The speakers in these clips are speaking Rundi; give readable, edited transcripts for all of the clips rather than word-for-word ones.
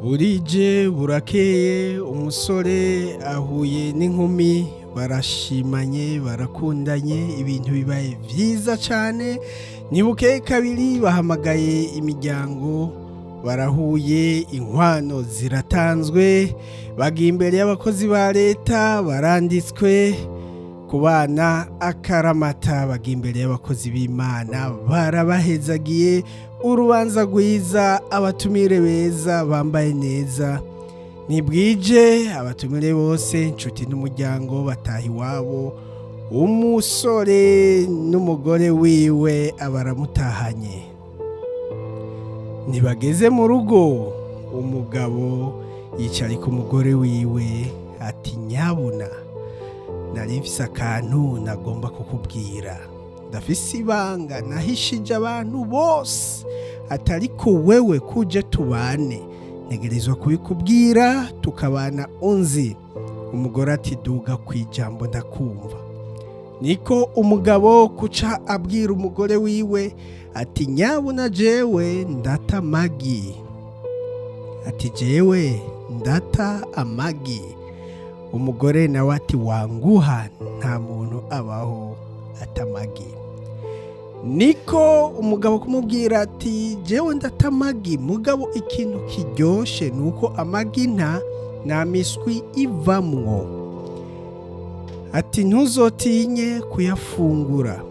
burije burakeye umusore ahuye n'inkumi barashimanye barakundanye ibintu bibaye vyiza cane. Nibukeye kabiri bahamagaye imiryango barahuye inkwano ziratanzwe bagiye imbere y'abakozi ba leta baranditswe ku bana akaramata bagiye imbere y'abakozi b'Imana barabahezagiye urubanza rwiza abatumire beza bambaye neza. Nibwije abatumire bose inshuti n'umuryango bataha iwabo umusore n'umugore wiwe abaramutahanye. Nibageze mu rugo umugabo yicara ku mugore wiwe ati nyabuna nari mfise akantu nagomba kukubwira, ndafise ibanga nahishije abantu bose atariko wewe kuje tubane ntegerezwa kubikubwira tukabana unzi. Umugore ati duga kwijambo ndakumva. Niko umugabo kuca abwira umugore wiwe ati nyabuna jewe ndata amagi, ati jewe ndata amagi. Umugore nawe ati wanguha nta muntu abaho atamagi. Niko umugabo kumubwira ati jewe ndata amagi mugabo ikintu kiryoshe nuko amagi nta miswi ivamwo, ati ntuzotinye kuyafungura.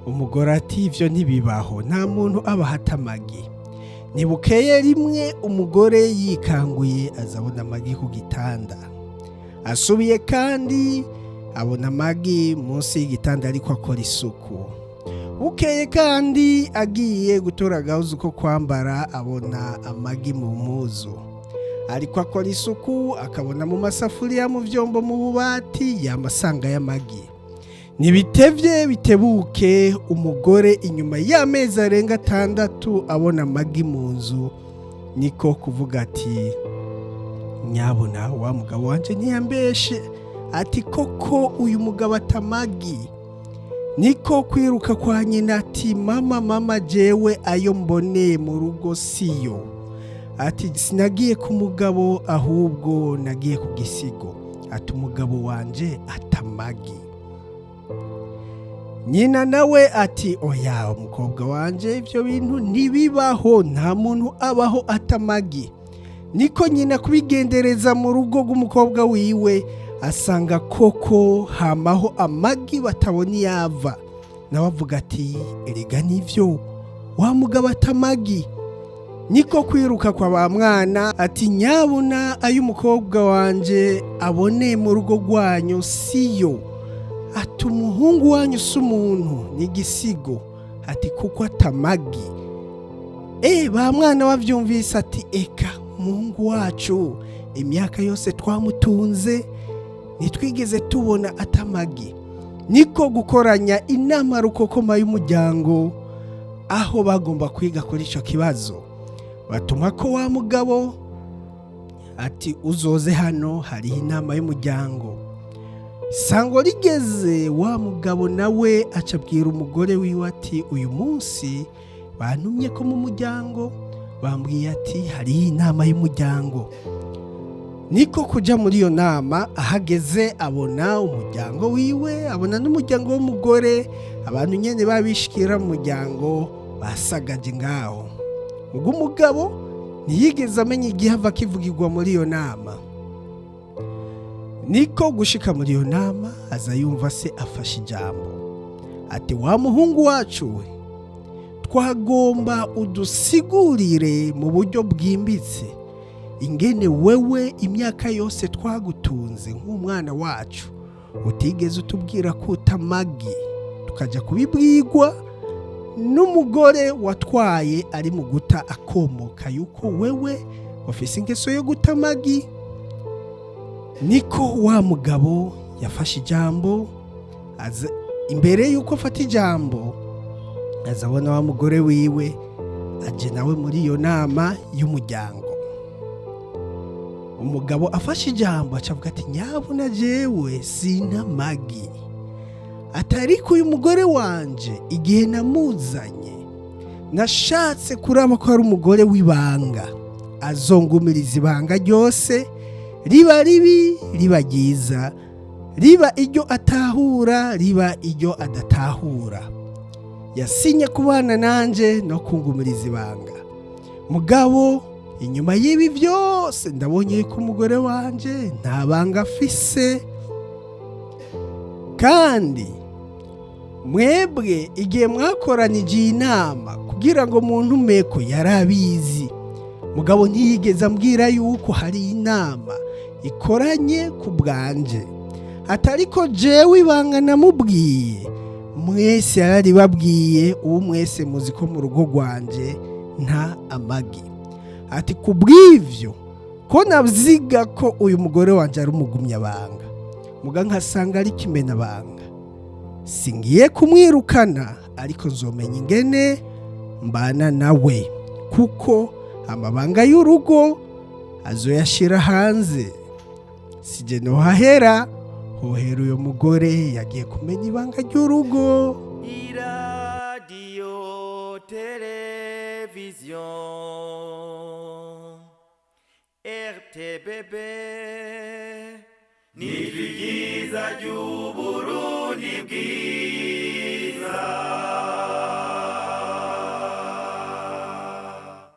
Umugore ati ivyo ntibibaho nta muntu abaho atamagi. Nibukeye rimwe umugore yikanguye azabona amagi ku gitanda, asubiye kandi abona amagi munsi y'igitanda ariko akora isuku. Bukeye kandi agiye gutora agahuzu ko kwambara abona amagi mu mpuzu ariko akora isuku, akabona mu masafuriya mu vyombo mu bubati yamasanga y'amagi. Nibitevye bitebuke umugore inyuma y'amezi arenga 6 abona amagi mu nzu. Niko kuvuga ati nyabuna wa mugabo wanje ntiyambeshe, ati koko uyu mugabo atamagi. Niko kwiruka kwa nyina ati mama jewe ayo mboneye mu rugo siyo, ati sinagiye ku mugabo ahubwo nagiye ku gisigo, ati umugabo wanje atamagi. Nyina nawe ati oya umukobwa wanje ivyo bintu ntibibaho nta muntu abaho atamagi. Niko nyina kubigendereza mu rugo rw'umukobwa wiwe asanga koko hamaho amagi batabona yava. Nawe avuga ati erega nivyo wa mugabo atamagi. Niko kwiruka kwa ba mwana ati nyabuna ayo umukobwa wanje aboneye mu rugo rwanyu siyo, ati umuhungu wanyu si umuntu ni igisigo, ati kuko atamagi. Ba mwana wavyumvise ati eka umuhungu wacu imyaka yose twamutunze nitwigeze tubona atamagi. Niko gukoranya inama rukokoma y'umuryango aho bagomba kwiga kuri ico kibazo. Batuma ko wa mugabo ati uzoze hano hari inama y'umuryango. Sango rigeze wa mugabo nawe acabwira umugore wiwe ati uyu munsi bantumye ko mu muryango bambwiye ati hari inama y'umuryango. Niko kuja muri iyo nama ahageze abona umuryango wiwe abona n'umuryango w'umugore, abantu nyene babishikira mu muryango basagaje ngaho. Ubwo umugabo ntiyigeze amenya igihe ava kivugirwa muri iyo nama. Niko gushika muri iyo nama aza yumva se afashe ijambo ati wa muhungu wacu we twagomba udusigurire mu buryo bwimbitse ingene wewe imyaka yose twagutunze nk'umwana wacu utigeze utubwira ko utamagi, tukaja kubibwirwa n'umugore watwaye ari mu guta akomoka yuko wewe wafise ingeso yo gutamagi. Niko wa mugabo yafashe ijambo imbere yuko afata ijambo azabona wa mugore wiwe aje nawe muri iyo nama y'umuryango. Umugabo afashe ijambo acavuga ati nyabuna jewe sinamagi, atariko uyu mugore wanje igihe namuzanye nashatse kuraba ko ari umugore w'ibanga azongumiriza ibanga ryose, riba ribi riba ryiza, riba iryo atahura riba iryo adatahura. Yasinye kubana nanje no kungumiriza ibanga. Mugabo inyuma y'ibi byose ndabonye ko umugore wanje nta banga afise, kandi mwebwe igihe mwakoranije inama kugira ngo muntu meko yarabizi, mugabo ntiyigeze ambwira yuko hari inama ikoranye ku bwanje, atariko jewe ibanga namubwiye mwese yararibabwiye. Ubu mwese muzi ko mu rugo rwanje nta amagi. Ati kubw'ivyo ko navyiga ko uyu mugore wanje ari umugumyabanga, muga nkasanga ari kimenabanga, singiye kumwirukana, ariko nzomenya ingene mbana nawe, kuko amabanga y'urugo azoyashira hanze. Sije nohahera, hohera uyo mugore yagiye kumenya ibanga ry'urugo. Radio, television, RTBB, ni ryiza ry'Uburundi bwiza.